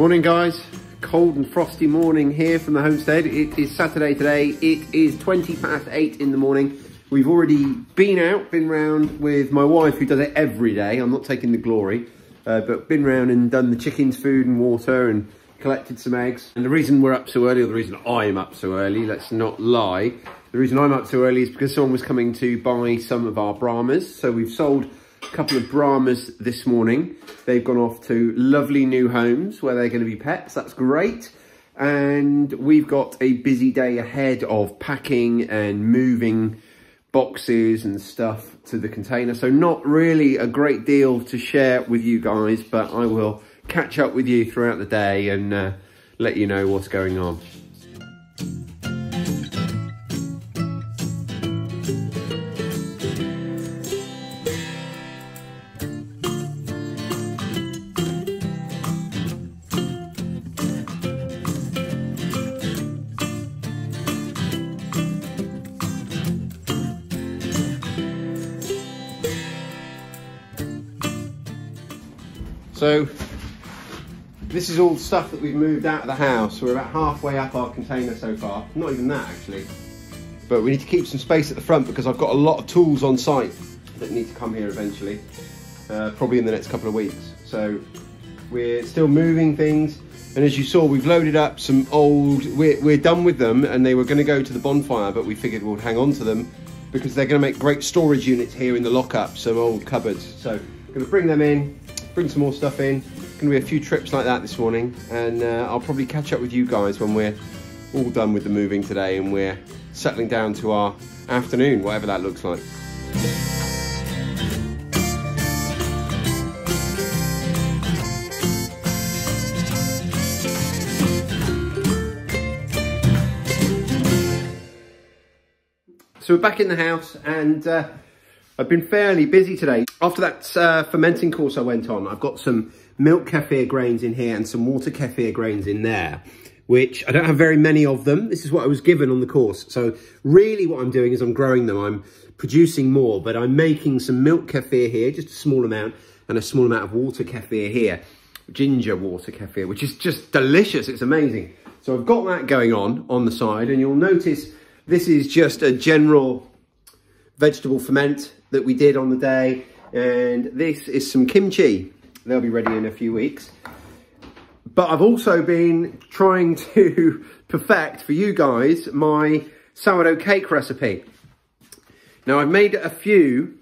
Morning guys, cold and frosty morning here from the homestead. It is Saturday today. It is 8:20 in the morning. We've already been round with my wife, who does it every day. I'm not taking the glory, but been round and done the chickens food and water and collected some eggs. And the reason we're up so early, or the reason I'm up so early, let's not lie, the reason I'm up so early is because someone was coming to buy some of our Brahmas. So we've sold a couple of Brahmas this morning. They've gone off to lovely new homes where they're going to be pets. That's great. And we've got a busy day ahead of packing and moving boxes and stuff to the container. So not really a great deal to share with you guys, but I will catch up with you throughout the day and let you know what's going on. So this is all stuff that we've moved out of the house. We're about halfway up our container so far. Not even that actually. But we need to keep some space at the front because I've got a lot of tools on site that need to come here eventually. Probably in the next couple of weeks. So we're still moving things. And as you saw, we've loaded up some old, we're done with them and they were going to go to the bonfire, but we figured we'll hang on to them because they're going to make great storage units here in the lockup, some old cupboards. So I'm going to bring them in. Bring some more stuff in. Going to be a few trips like that this morning, and I'll probably catch up with you guys when we're all done with the moving today and we're settling down to our afternoon, whatever that looks like. So we're back in the house and I've been fairly busy today. After that fermenting course I went on, I've got some milk kefir grains in here and some water kefir grains in there, which I don't have very many of them. This is what I was given on the course. So really what I'm doing is I'm growing them. I'm producing more, but I'm making some milk kefir here, just a small amount, and a small amount of water kefir here, ginger water kefir, which is just delicious. It's amazing. So I've got that going on the side, and you'll notice this is just a general vegetable ferment that we did on the day, and this is some kimchi. They'll be ready in a few weeks. But I've also been trying to perfect for you guys my sourdough cake recipe. Now I've made a few.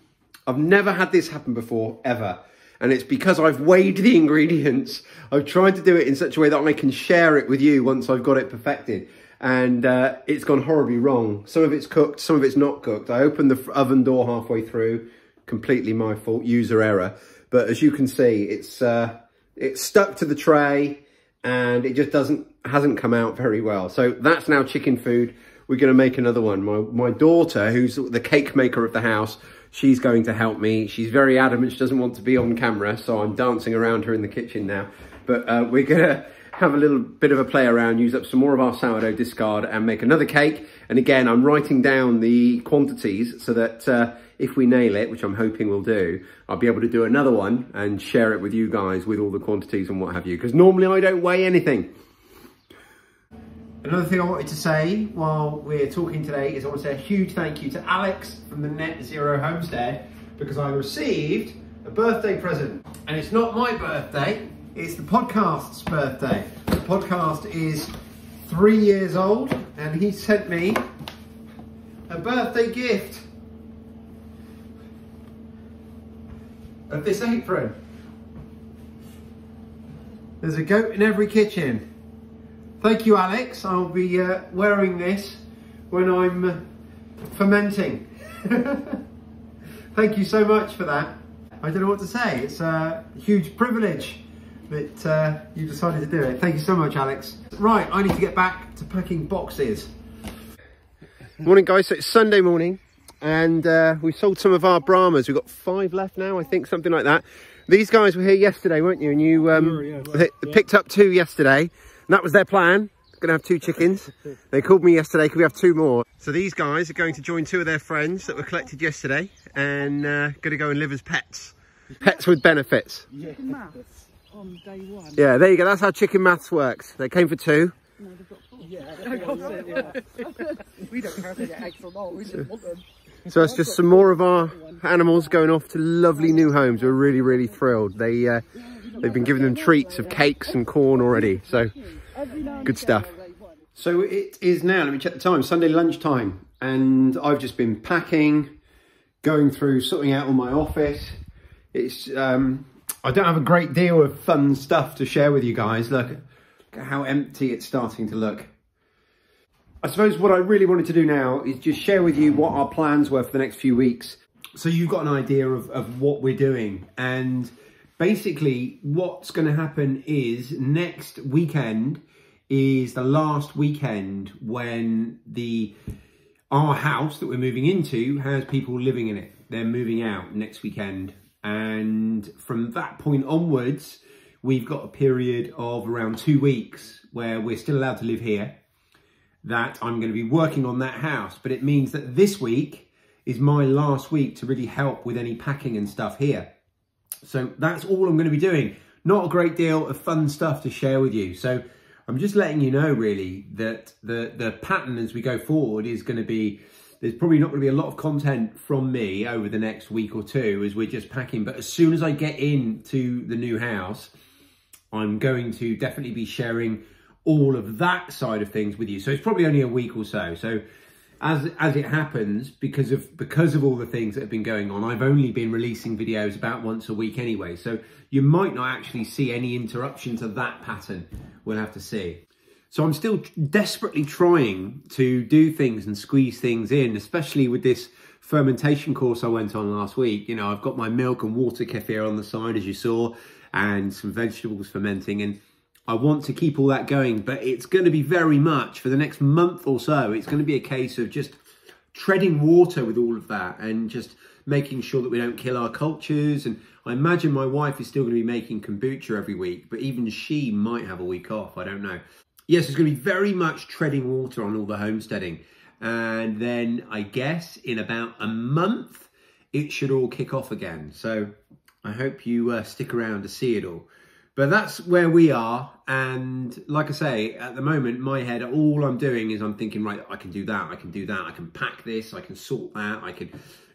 I've never had this happen before, ever. And it's because I've weighed the ingredients. I've tried to do it in such a way that I can share it with you once I've got it perfected. And it's gone horribly wrong. Some of it's cooked, some of it's not cooked. I opened the oven door halfway through, completely my fault, user error. But as you can see, it's stuck to the tray and it just hasn't come out very well. So that's now chicken food. We're gonna make another one. My daughter, who's the cake maker of the house, she's going to help me. She's very adamant she doesn't want to be on camera, so I'm dancing around her in the kitchen now. But we're gonna have a little bit of a play around, use up some more of our sourdough discard and make another cake. And again, I'm writing down the quantities so that if we nail it, which I'm hoping we'll do, I'll be able to do another one and share it with you guys with all the quantities and what have you, because normally I don't weigh anything. Another thing I wanted to say while we're talking today is I want to say a huge thank you to Alex from the Net Zero Homestead, because I received a birthday present. And it's not my birthday, it's the podcast's birthday. The podcast is 3 years old and he sent me a birthday gift of this apron. There's a goat in every kitchen. Thank you, Alex. I'll be wearing this when I'm fermenting. Thank you so much for that. I don't know what to say. It's a huge privilege that you decided to do it. Thank you so much, Alex. Right, I need to get back to packing boxes. Morning, guys. So it's Sunday morning, and we sold some of our Brahmas. We've got 5 left now, I think, something like that. These guys were here yesterday, weren't you? And you picked up 2 yesterday, and that was their plan. Gonna have 2 chickens. They called me yesterday, could we have 2 more? So these guys are going to join 2 of their friends that were collected yesterday and gonna go and live as pets. Pets with benefits. Yeah. on day one. Yeah, there you go. That's how chicken maths works. They came for 2. No, they've got 4. Yeah, we don't care if they get eggs or not. We just want them. So that's just some more of our animals going off to lovely new homes. We're really, really thrilled. They've been giving them treats of cakes and corn already. So good stuff. So it is now, let me check the time, Sunday lunchtime. And I've just been packing, going through, sorting out all my office. It's, I don't have a great deal of fun stuff to share with you guys. Look at how empty it's starting to look. I suppose what I really wanted to do now is just share with you what our plans were for the next few weeks. So you've got an idea of what we're doing. And basically what's going to happen is next weekend is the last weekend when our house that we're moving into has people living in it. They're moving out next weekend. And from that point onwards, we've got a period of around 2 weeks where we're still allowed to live here, that I'm going to be working on that house. But it means that this week is my last week to really help with any packing and stuff here. So that's all I'm going to be doing. Not a great deal of fun stuff to share with you. So I'm just letting you know really that the pattern as we go forward is going to be, there's probably not going to be a lot of content from me over the next week or two as we're just packing. But as soon as I get into the new house, I'm going to definitely be sharing all of that side of things with you. So it's probably only a week or so. So as it happens, because of all the things that have been going on, I've only been releasing videos about once a week anyway. So you might not actually see any interruption to that pattern. We'll have to see. So I'm still desperately trying to do things and squeeze things in, especially with this fermentation course I went on last week. You know, I've got my milk and water kefir on the side, as you saw, and some vegetables fermenting. And I want to keep all that going, but it's going to be very much for the next month or so. It's going to be a case of just treading water with all of that and just making sure that we don't kill our cultures. And I imagine my wife is still going to be making kombucha every week, but even she might have a week off. I don't know. Yes, it's going to be very much treading water on all the homesteading. And then I guess in about a month, it should all kick off again. So I hope you stick around to see it all. But that's where we are. And like I say, at the moment, my head, all I'm doing is I'm thinking, right, I can do that. I can do that. I can pack this. I can sort that. I can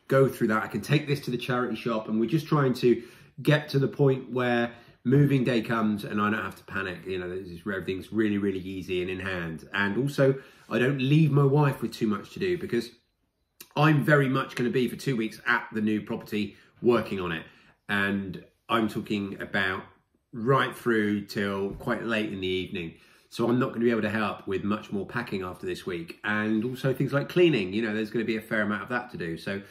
go through that. I can take this to the charity shop. And we're just trying to get to the point where moving day comes and I don't have to panic. You know, everything's really, really easy and in hand. And also, I don't leave my wife with too much to do because I'm very much going to be for 2 weeks at the new property working on it. And I'm talking about right through till quite late in the evening. So I'm not going to be able to help with much more packing after this week. And also things like cleaning, you know, there's going to be a fair amount of that to do. So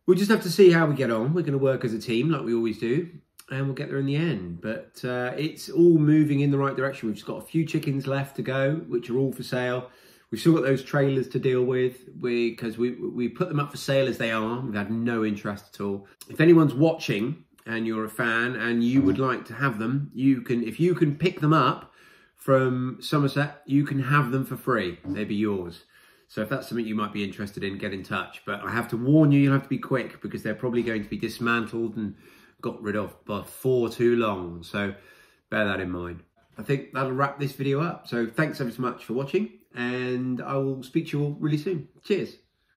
we'll just have to see how we get on. We're going to work as a team like we always do. And we'll get there in the end. But it's all moving in the right direction. We've just got a few chickens left to go, which are all for sale. We've still got those trailers to deal with because we put them up for sale as they are. We've had no interest at all. If anyone's watching and you're a fan and you would like to have them, you can, if you can pick them up from Somerset, you can have them for free. They'll be yours. So if that's something you might be interested in, get in touch. But I have to warn you, you'll have to be quick because they're probably going to be dismantled and got rid of before too long. So bear that in mind. I think that'll wrap this video up. So thanks ever so much for watching and I will speak to you all really soon. Cheers.